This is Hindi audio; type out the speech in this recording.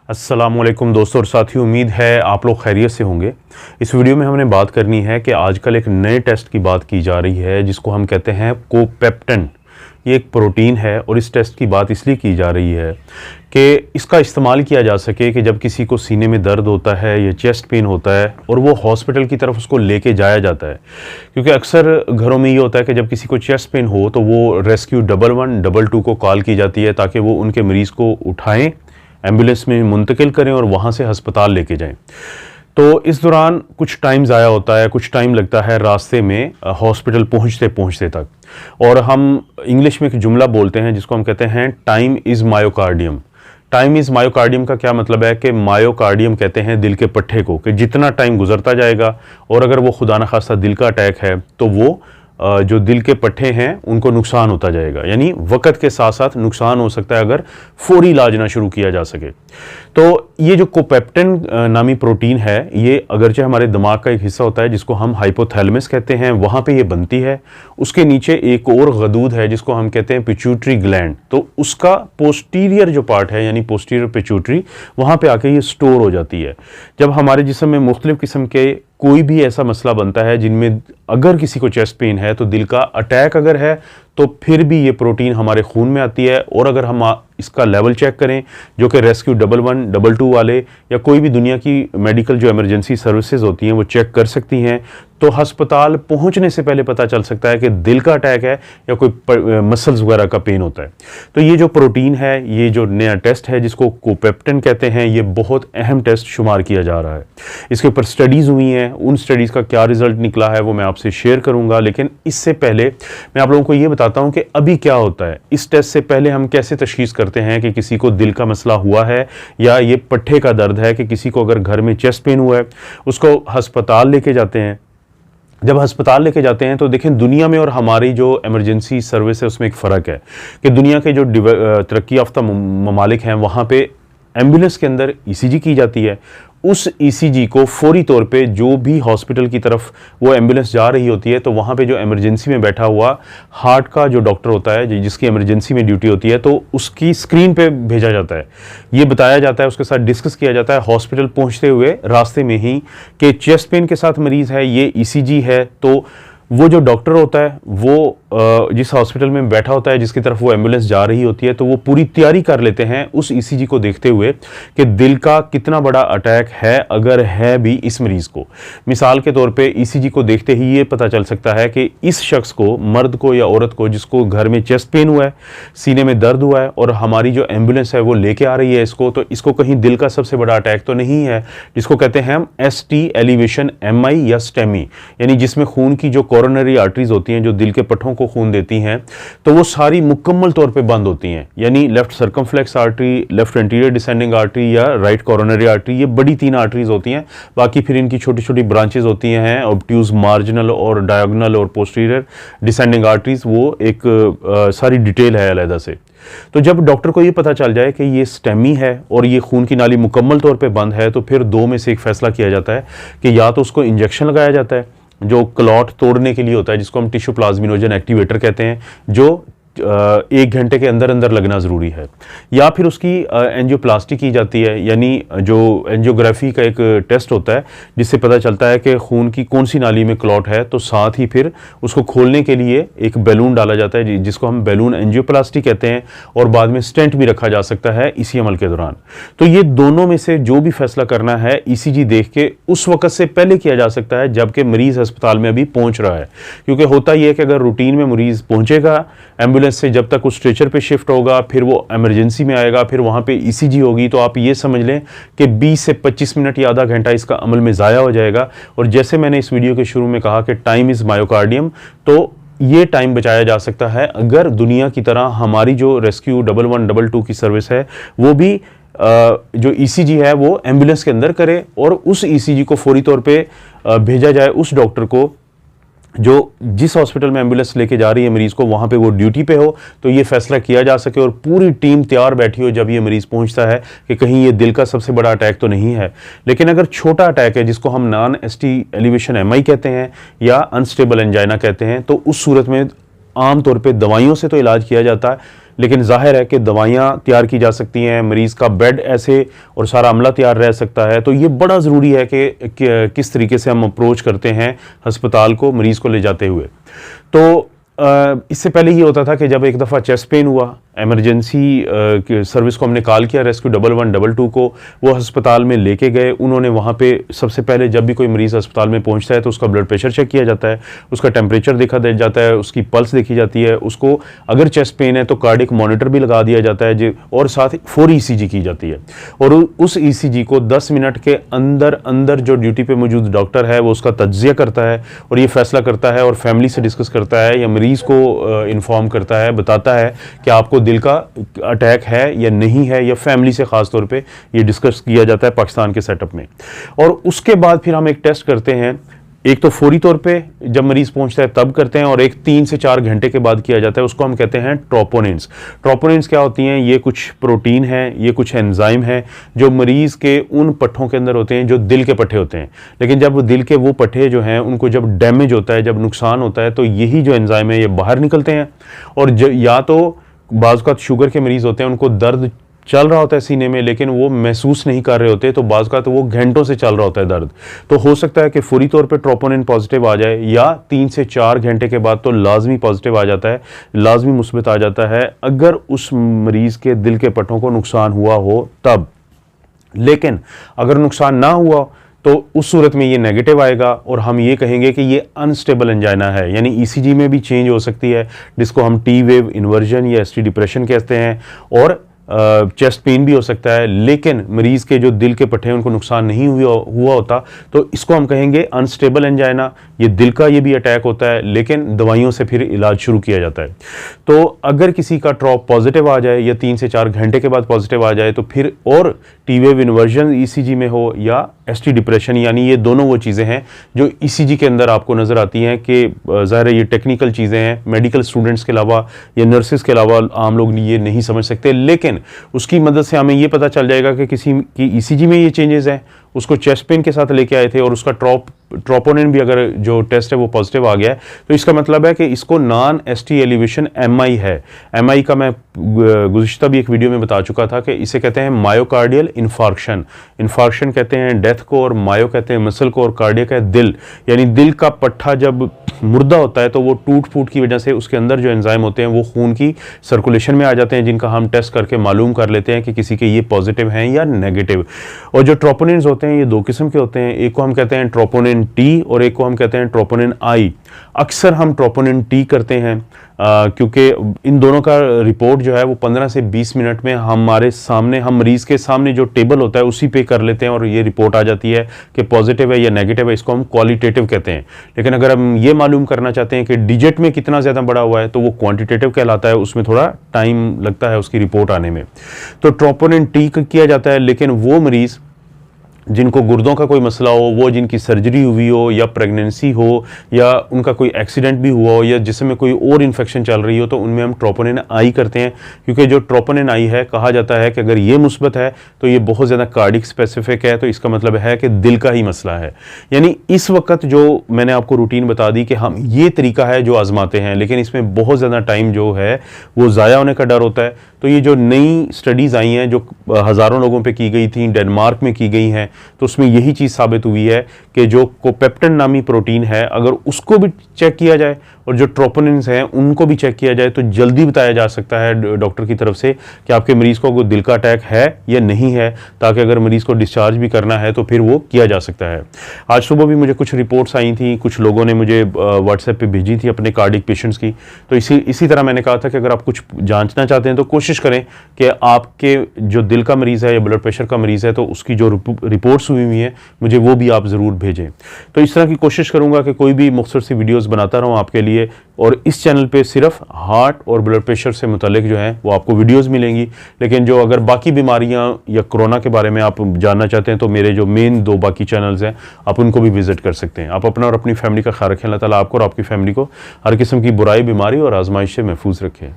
अस्सलामुअलैकुम दोस्तों और साथियों, उम्मीद है आप लोग खैरियत से होंगे। इस वीडियो में हमने बात करनी है कि आजकल एक नए टेस्ट की बात की जा रही है जिसको हम कहते हैं कोपेप्टन। ये एक प्रोटीन है और इस टेस्ट की बात इसलिए की जा रही है कि इसका इस्तेमाल किया जा सके कि जब किसी को सीने में दर्द होता है या चेस्ट पेन होता है और वो हॉस्पिटल की तरफ उसको लेके जाया जाता है। क्योंकि अक्सर घरों में ये होता है कि जब किसी को चेस्ट पेन हो तो वो रेस्क्यू 112 को कॉल की जाती है ताकि वो उनके मरीज़ को उठाएँ, एम्बुलेंस में मुंतकिल करें और वहाँ से हस्पताल लेके जाएं। तो इस दौरान कुछ टाइम ज़ाया होता है, कुछ टाइम लगता है रास्ते में हॉस्पिटल पहुँचते पहुँचते तक। और हम इंग्लिश में एक जुमला बोलते हैं जिसको हम कहते हैं time is myocardium. Time is myocardium का क्या मतलब है कि मायोकार्डियम कहते हैं दिल के पट्टे को, कि जितना टाइम गुजरता जाएगा और अगर वो खुदा न खास्ता दिल का अटैक है तो वो जो दिल के पट्टे हैं उनको नुकसान होता जाएगा, यानी वक़्त के साथ साथ नुकसान हो सकता है अगर फौरी इलाज ना शुरू किया जा सके। तो ये जो कोपेप्टन नामी प्रोटीन है ये अगरचे हमारे दिमाग का एक हिस्सा होता है जिसको हम हाइपोथैलेमस कहते हैं, वहाँ पे ये बनती है। उसके नीचे एक और गदूद है जिसको हम कहते हैं पिट्यूटरी ग्लैंड। तो उसका पोस्टीरियर जो पार्ट है यानी पोस्टीरियर पिट्यूटरी, वहाँ पे आके ये स्टोर हो जाती है। जब हमारे जिस्म में मुख्तलिफ किस्म के कोई भी ऐसा मसला बनता है जिनमें अगर किसी को चेस्ट पेन है तो दिल का अटैक अगर है तो फिर भी ये प्रोटीन हमारे खून में आती है। और अगर हम इसका लेवल चेक करें जो कि रेस्क्यू 112 वाले या कोई भी दुनिया की मेडिकल जो इमरजेंसी सर्विसेज होती हैं वो चेक कर सकती हैं, तो हस्पताल पहुंचने से पहले पता चल सकता है कि दिल का अटैक है या कोई मसल्स वगैरह का पेन होता है। तो ये जो प्रोटीन है, ये जो नया टेस्ट है जिसको कोपेप्टन कहते हैं, ये बहुत अहम टेस्ट शुमार किया जा रहा है। इसके ऊपर स्टडीज़ हुई हैं, उन स्टडीज़ का क्या रिजल्ट निकला है वो मैं आपसे शेयर करूंगा। लेकिन इससे पहले मैं आप लोगों को ये बताता हूं कि अभी क्या होता है। इस टेस्ट से पहले हम कैसे तशखीस करते हैं कि किसी को दिल का मसला हुआ है या ये पट्टे का दर्द है, कि किसी को अगर घर में चेस्ट पेन हुआ है उसको हस्पताल लेके जाते हैं। जब हस्पताल लेके जाते हैं तो देखें दुनिया में और हमारी जो इमरजेंसी सर्विस है उसमें एक फ़र्क है कि दुनिया के जो तरक्की याफ्ता ममालिक हैं वहाँ पे एम्बुलेंस के अंदर ईसीजी की जाती है। उस ईसीजी को फौरी तौर पे जो भी हॉस्पिटल की तरफ वो एम्बुलेंस जा रही होती है तो वहाँ पे जो इमरजेंसी में बैठा हुआ हार्ट का जो डॉक्टर होता है जिसकी इमरजेंसी में ड्यूटी होती है तो उसकी स्क्रीन पे भेजा जाता है। ये बताया जाता है, उसके साथ डिस्कस किया जाता है हॉस्पिटल पहुँचते हुए रास्ते में ही कि चेस्ट पेन के साथ मरीज़ है, ये ईसीजी है। तो वो जो डॉक्टर होता है वो जिस हॉस्पिटल में बैठा होता है जिसकी तरफ वो एम्बुलेंस जा रही होती है तो वो पूरी तैयारी कर लेते हैं उस ईसीजी को देखते हुए कि दिल का कितना बड़ा अटैक है अगर है भी इस मरीज़ को। मिसाल के तौर पे ईसीजी को देखते ही ये पता चल सकता है कि इस शख्स को, मर्द को या औरत को जिसको घर में चेस्ट पेन हुआ है, सीने में दर्द हुआ है और हमारी जो एम्बुलेंस है वो लेके आ रही है इसको, तो इसको कहीं दिल का सबसे बड़ा अटैक तो नहीं है, जिसको कहते हैं हम ST एलिवेशन MI या स्टेमी, यानी जिसमें खून की जो कोरोनरी आर्टरीज होती हैं जो दिल के पट्टों को खून देती हैं तो वो सारी मुकम्मल तौर पे बंद होती हैं। यानी left circumflex artery, left anterior descending artery या राइट कोरोनरी आर्टरी, ये बड़ी 3 आर्टरीज होती हैं। बाकी फिर इनकी छोटी छोटी ब्रांचेज होती हैं, ऑब्ट्यूज, मार्जिनल और डायगोनल और पोस्टीरियर डिसेंडिंग आर्टरीज, वो एक सारी डिटेल है अलहदा से। तो जब डॉक्टर को ये पता चल जाए कि ये स्टेमी है और ये खून की नाली मुकम्मल तौर पे बंद है तो फिर 2 में से एक फैसला किया जाता है कि या तो उसको इंजेक्शन लगाया जाता है जो क्लॉट तोड़ने के लिए होता है जिसको हम टिश्यू प्लाज्मिनोजन एक्टिवेटर कहते हैं, जो 1 घंटे के अंदर अंदर लगना ज़रूरी है, या फिर उसकी एंजियोप्लास्टी की जाती है, यानी जो एंजियोग्राफी का एक टेस्ट होता है जिससे पता चलता है कि खून की कौन सी नाली में क्लॉट है। तो साथ ही फिर उसको खोलने के लिए एक बैलून डाला जाता है जिसको हम बैलून एंजियोप्लास्टी कहते हैं, और बाद में स्टेंट भी रखा जा सकता है इसी अमल के दौरान। तो ये दोनों में से जो भी फैसला करना है ईसीजी देख के उस वक्त से पहले किया जा सकता है जबकि मरीज़ अस्पताल में अभी पहुँच रहा है। क्योंकि होता यह है कि अगर रूटीन में मरीज़ पहुँचेगा एम्बुलेंस से, जब तक उस स्ट्रेचर पे शिफ्ट होगा, फिर वो इमरजेंसी में आएगा, फिर वहाँ पे ईसीजी होगी, तो आप ये समझ लें कि 20 से 25 मिनट या आधा घंटा इसका अमल में ज़ाया हो जाएगा। और जैसे मैंने इस वीडियो के शुरू में कहा कि टाइम इज़ मायोकार्डियम, तो ये टाइम बचाया जा सकता है अगर दुनिया की तरह हमारी जो रेस्क्यू 112 की सर्विस है वो भी जो ईसीजी है वो एम्बुलेंस के अंदर करे और उस ईसीजी को फौरी तौर पे भेजा जाए उस डॉक्टर को जो जिस हॉस्पिटल में एम्बुलेंस लेके जा रही है मरीज़ को, वहाँ पे वो ड्यूटी पे हो, तो ये फैसला किया जा सके और पूरी टीम तैयार बैठी हो जब ये मरीज़ पहुँचता है कि कहीं ये दिल का सबसे बड़ा अटैक तो नहीं है। लेकिन अगर छोटा अटैक है जिसको हम नॉन ST एलिवेशन MI कहते हैं या अनस्टेबल एंजाइना कहते हैं, तो उस सूरत में आम तौर पे दवाइयों से तो इलाज किया जाता है, लेकिन जाहिर है कि दवाइयाँ तैयार की जा सकती हैं, मरीज़ का बेड ऐसे और सारा अमला तैयार रह सकता है। तो ये बड़ा ज़रूरी है कि किस तरीके से हम अप्रोच करते हैं अस्पताल को मरीज़ को ले जाते हुए। तो इससे पहले ये होता था कि जब एक दफ़ा चेस्ट पेन हुआ, इमरजेंसी सर्विस को हमने कॉल किया, रेस्क्यू 1112 को, वो अस्पताल में लेके गए। उन्होंने वहाँ पे सबसे पहले जब भी कोई मरीज़ अस्पताल में पहुँचता है तो उसका ब्लड प्रेशर चेक किया जाता है, उसका टेम्परेचर देखा जाता है, उसकी पल्स देखी जाती है, उसको अगर चेस्ट पेन है तो कार्डिक मॉनिटर भी लगा दिया जाता है और साथ ही 4 ECG की जाती है। और उस ECG को 10 मिनट के अंदर अंदर जो ड्यूटी पे मौजूद डॉक्टर है वो उसका तज्जिया करता है और ये फैसला करता है और फैमिली से डिस्कस करता है या मरीज़ को इन्फॉर्म करता है, बताता है कि आपको दिल का अटैक है या नहीं है, या फैमिली से ख़ास तौर पे ये डिस्कस किया जाता है पाकिस्तान के सेटअप में। और उसके बाद फिर हम एक टेस्ट करते हैं, एक तो फौरी तौर पे जब मरीज़ पहुंचता है तब करते हैं, और एक 3 से 4 घंटे के बाद किया जाता है, उसको हम कहते हैं ट्रोपोनिन्स। ट्रोपोनिन्स क्या होती हैं? ये कुछ प्रोटीन है, ये कुछ एंजाइम है जो मरीज़ के उन पट्ठों के अंदर होते हैं जो दिल के पट्ठे होते हैं। लेकिन जब दिल के वो पट्ठे जो हैं उनको जब डैमेज होता है, जब नुकसान होता है, तो यही जो एंजाइम है ये बाहर निकलते हैं। और या तो बाज़ औक़ात शुगर के मरीज़ होते हैं, उनको दर्द चल रहा होता है सीने में लेकिन वो महसूस नहीं कर रहे होते, तो बाज़ का तो वो घंटों से चल रहा होता है दर्द। तो हो सकता है कि फौरी तौर पे ट्रोपोनिन पॉजिटिव आ जाए, या 3 से 4 घंटे के बाद तो लाजमी पॉजिटिव आ जाता है, लाजमी मुस्बत आ जाता है अगर उस मरीज़ के दिल के पट्टों को नुकसान हुआ हो तब। लेकिन अगर नुकसान ना हुआ तो उस सूरत में ये नेगेटिव आएगा और हम ये कहेंगे कि ये अनस्टेबल एंजाइना है, यानी ECG में भी चेंज हो सकती है, जिसको हम T वेव इन्वर्जन या ST डिप्रेशन कहते हैं, और चेस्ट पेन भी हो सकता है। लेकिन मरीज़ के जो दिल के पट्टे हैं उनको नुकसान नहीं हुआ होता, तो इसको हम कहेंगे अनस्टेबल एंजाइना। ये दिल का ये भी अटैक होता है, लेकिन दवाइयों से फिर इलाज शुरू किया जाता है। तो अगर किसी का ट्रॉप पॉजिटिव आ जाए या 3 से 4 घंटे के बाद पॉजिटिव आ जाए तो फिर, और T वेव इन्वर्जन ECG में हो या ST डिप्रेशन, यानी ये दोनों वो चीज़ें हैं जो ECG के अंदर आपको नज़र आती हैं कि ज़ाहिर है ये टेक्निकल चीज़ें हैं, मेडिकल स्टूडेंट्स के अलावा या नर्सेज के अलावा आम लोग ये नहीं समझ सकते। लेकिन उसकी मदद से हमें ये पता चल जाएगा कि किसी की ECG में ये चेंजेस हैं, उसको चेस्ट पेन के साथ लेके आए थे और उसका ट्रोपोनिन भी अगर जो टेस्ट है वो पॉजिटिव आ गया है, तो इसका मतलब है कि इसको नॉन ST एलिवेशन MI है। MI का मैं गुज़िश्ता भी एक वीडियो में बता चुका था कि इसे कहते हैं मायोकार्डियल इन्फार्क्शन। इन्फार्क्शन कहते हैं डेथ को, और मायो कहते हैं मसल को, और कार्डियक है दिल। यानी दिल का पट्ठा जब मुर्दा होता है तो वो टूट फूट की वजह से उसके अंदर जो एंजाइम होते हैं वो खून की सर्कुलेशन में आ जाते हैं, जिनका हम टेस्ट करके मालूम कर लेते हैं कि किसी के ये पॉजिटिव हैं या नेगेटिव। और जो ट्रोपोनिन्स होते हैं ये 2 किस्म के होते हैं, एक को हम कहते हैं ट्रोपोनिन T और एक को हम कहते हैं ट्रोपोनिन I। अक्सर हम ट्रोपोनिन T करते हैं क्योंकि इन दोनों का रिपोर्ट जो है वो 15 से 20 मिनट में हमारे सामने, हम मरीज़ के सामने जो टेबल होता है उसी पे कर लेते हैं और ये रिपोर्ट आ जाती है कि पॉजिटिव है या नेगेटिव है। इसको हम क्वालिटेटिव कहते हैं। लेकिन अगर हम ये मालूम करना चाहते हैं कि डिजिट में कितना ज़्यादा बड़ा हुआ है तो वो क्वांटिटेटिव कहलाता है, उसमें थोड़ा टाइम लगता है उसकी रिपोर्ट आने में। तो ट्रोपोनिन T किया जाता है, लेकिन वो मरीज़ जिनको गुर्दों का कोई मसला हो, वो जिनकी सर्जरी हुई हो या प्रेगनेंसी हो या उनका कोई एक्सीडेंट भी हुआ हो या जिसमें कोई और इन्फेक्शन चल रही हो, तो उनमें हम ट्रोपोनिन I करते हैं। क्योंकि जो ट्रोपोनिन I है, कहा जाता है कि अगर ये मुस्बत है तो ये बहुत ज़्यादा कार्डिक स्पेसिफिक है, तो इसका मतलब है कि दिल का ही मसला है। यानी इस वक्त जो मैंने आपको रूटीन बता दी कि हम ये तरीका है जो आजमाते हैं, लेकिन इसमें बहुत ज़्यादा टाइम जो है वो ज़ाया होने का डर होता है। तो ये जो नई स्टडीज़ आई हैं जो हज़ारों लोगों पे की गई थी, डेनमार्क में की गई हैं, तो उसमें यही चीज़ साबित हुई है कि जो कोपेप्टन नामी प्रोटीन है, अगर उसको भी चेक किया जाए और जो ट्रोपोनिन्स हैं उनको भी चेक किया जाए तो जल्दी बताया जा सकता है डॉक्टर की तरफ से कि आपके मरीज़ को दिल का अटैक है या नहीं है, ताकि अगर मरीज़ को डिस्चार्ज भी करना है तो फिर वो किया जा सकता है। आज सुबह भी मुझे कुछ रिपोर्ट्स आई थी, कुछ लोगों ने मुझे व्हाट्सएप पे भेजी थी अपने कार्डिक पेशेंट्स की। तो इसी तरह मैंने कहा था कि अगर आप कुछ जांचना चाहते हैं तो कोशिश करें कि आपके जो दिल का मरीज़ है या ब्लड प्रेशर का मरीज़ है तो उसकी जो रिपोर्ट्स हुई हैं मुझे वो भी आप ज़रूर भेजें। तो इस तरह की कोशिश करूँगा कि कोई भी मुख्तसर सी वीडियोज़ बनाता रहूँ आपके लिए, और इस चैनल पे सिर्फ हार्ट और ब्लड प्रेशर से मुतालिक जो हैं वो आपको वीडियोज़ मिलेंगी। लेकिन जो अगर बाकी बीमारियां या कोरोना के बारे में आप जानना चाहते हैं तो मेरे जो मेन 2 बाकी चैनल्स हैं आप उनको भी विजिट कर सकते हैं। आप अपना और अपनी फैमिली का ख्याल रखें। अल्लाह ताला आपको और आपकी फैमिली को हर किस्म की बुराई, बीमारी और आजमाइश से महफूज रखें।